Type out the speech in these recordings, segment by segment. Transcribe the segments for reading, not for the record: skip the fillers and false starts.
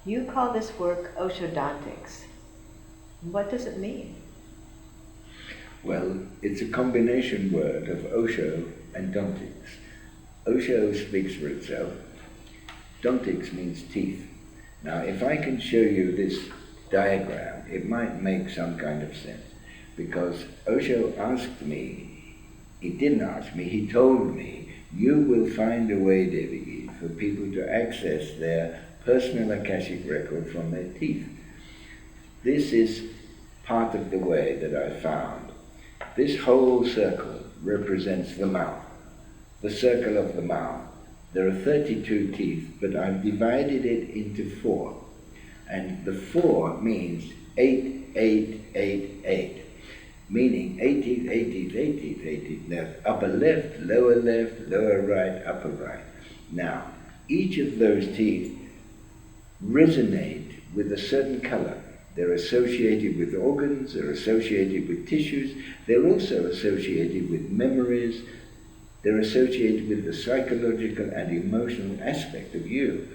You call this work Oshodontics. What does it mean? Well, it's a combination word of Osho and Dontics. Osho speaks for itself. Dontics means teeth. Now, if I can show you this diagram, it might make some kind of sense. Because Osho asked me, he didn't ask me, he told me, you will find a way, Devageet, for people to access their personal Akashic record from their teeth. This is part of the way that I found. This whole circle represents the mouth, the circle of the mouth. There are 32 teeth, but I've divided it into 4. And the 4 means 8, 8, 8, 8. Meaning 8 teeth, 8 teeth, 8 teeth, 8 teeth. Left, upper left, lower right, upper right. Now, each of those teeth resonate with a certain color. They're associated with organs, they're associated with tissues, they're also associated with memories, they're associated with the psychological and emotional aspect of you.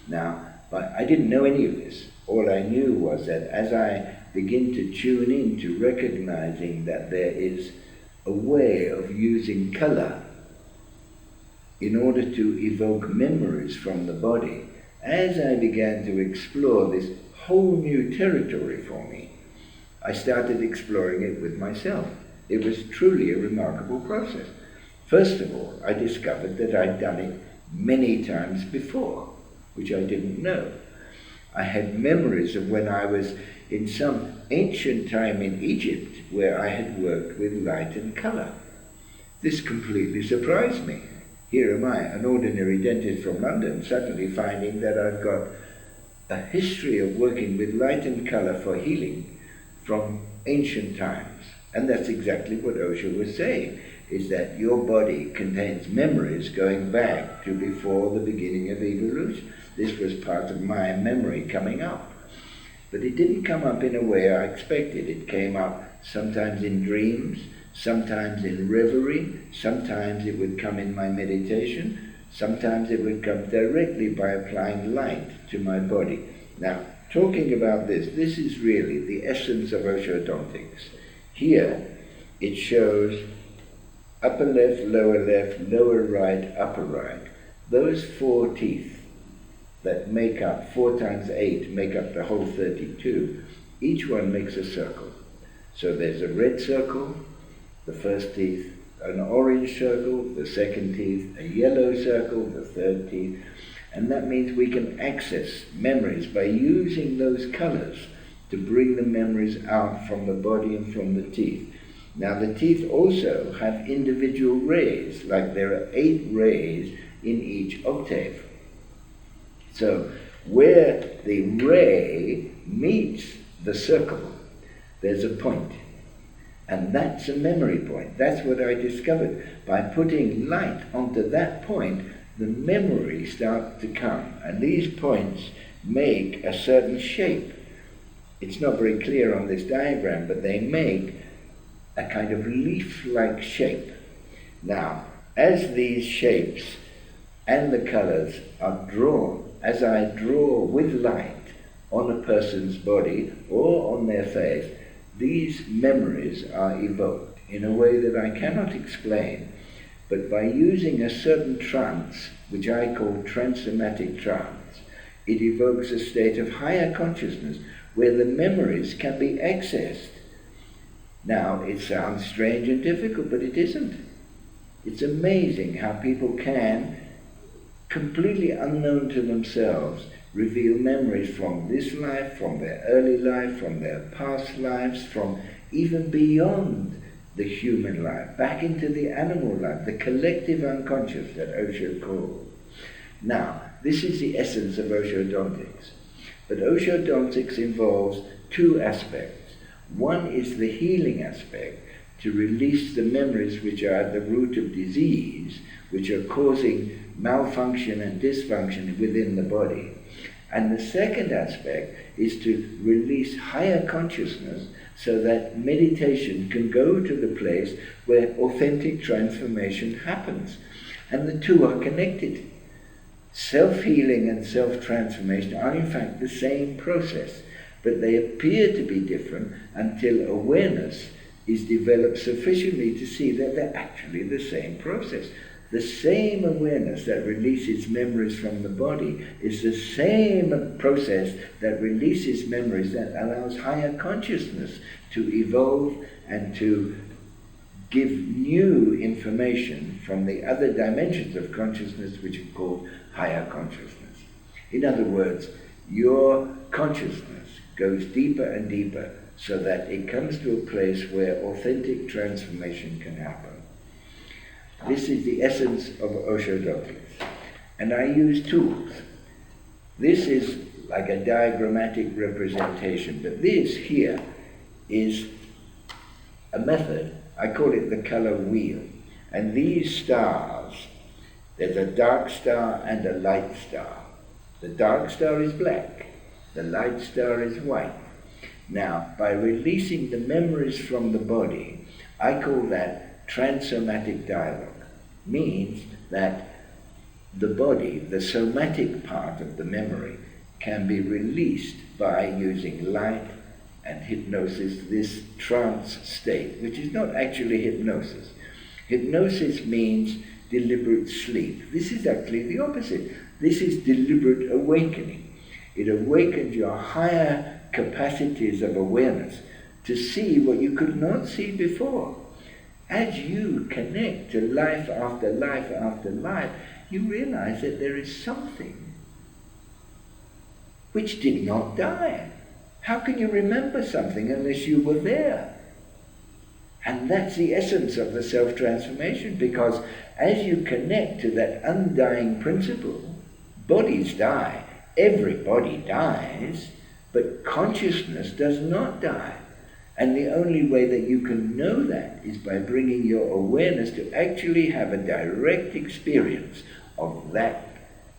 Now, but I didn't know any of this. All I knew was that as I begin to tune in to recognizing that there is a way of using color in order to evoke memories from the body, as I began to explore this whole new territory for me, I started exploring it with myself. It was truly a remarkable process. First of all, I discovered that I'd done it many times before, which I didn't know. I had memories of when I was in some ancient time in Egypt where I had worked with light and color. This completely surprised me. Here am I, an ordinary dentist from London, suddenly finding that I've got a history of working with light and color for healing from ancient times. And that's exactly what Osho was saying, is that your body contains memories going back to before the beginning of evolution. This was part of my memory coming up. But it didn't come up in a way I expected. It came up sometimes in dreams, sometimes in reverie, sometimes it would come in my meditation, sometimes it would come directly by applying light to my body. Now, talking about this is really the essence of Oshodontics. Here, it shows upper left, lower right, upper right. Those 4 teeth that make up 4 times 8, make up the whole 32. Each one makes a circle. So there's a red circle, the first teeth, an orange circle, the second teeth, a yellow circle, the third teeth, and that means we can access memories by using those colors to bring the memories out from the body and from the teeth. Now the teeth also have individual rays, like there are 8 rays in each octave. So where the ray meets the circle, there's a point. And that's a memory point. That's what I discovered. By putting light onto that point, the memory starts to come. And these points make a certain shape. It's not very clear on this diagram, but they make a kind of leaf-like shape. Now, as these shapes and the colors are drawn, as I draw with light on a person's body or on their face, these memories are evoked in a way that I cannot explain, but by using a certain trance, which I call transsomatic trance, it evokes a state of higher consciousness where the memories can be accessed. Now, it sounds strange and difficult, but it isn't. It's amazing how people can, completely unknown to themselves, reveal memories from this life, from their early life, from their past lives, from even beyond the human life, back into the animal life, the collective unconscious that Osho called. Now, this is the essence of Oshodontics. But Oshodontics involves 2 aspects. One is the healing aspect, to release the memories which are at the root of disease, which are causing malfunction and dysfunction within the body. And the second aspect is to release higher consciousness so that meditation can go to the place where authentic transformation happens. And the 2 are connected. Self-healing and self-transformation are in fact the same process, but they appear to be different until awareness is developed sufficiently to see that they're actually the same process. The same awareness that releases memories from the body is the same process that releases memories that allows higher consciousness to evolve and to give new information from the other dimensions of consciousness, which are called higher consciousness. In other words, your consciousness goes deeper and deeper so that it comes to a place where authentic transformation can happen. This is the essence of Oshodontics. And I use tools. This is like a diagrammatic representation, but this here is a method. I call it the color wheel. And these stars, there's a dark star and a light star. The dark star is black. The light star is white. Now, by releasing the memories from the body, I call that transsomatic dialogue. Means that the body, the somatic part of the memory, can be released by using light and hypnosis, this trance state, which is not actually hypnosis. Hypnosis means deliberate sleep. This is actually the opposite. This is deliberate awakening. It awakens your higher capacities of awareness to see what you could not see before. As you connect to life after life after life, you realize that there is something which did not die. How can you remember something unless you were there? And that's the essence of the self-transformation, because as you connect to that undying principle, bodies die, everybody dies, but consciousness does not die. And the only way that you can know that is by bringing your awareness to actually have a direct experience of that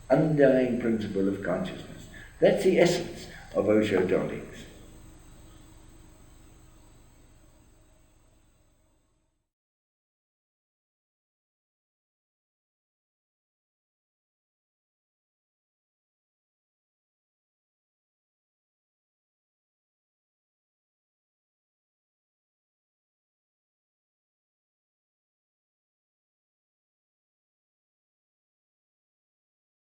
undying principle of consciousness. That's the essence of Oshodontics.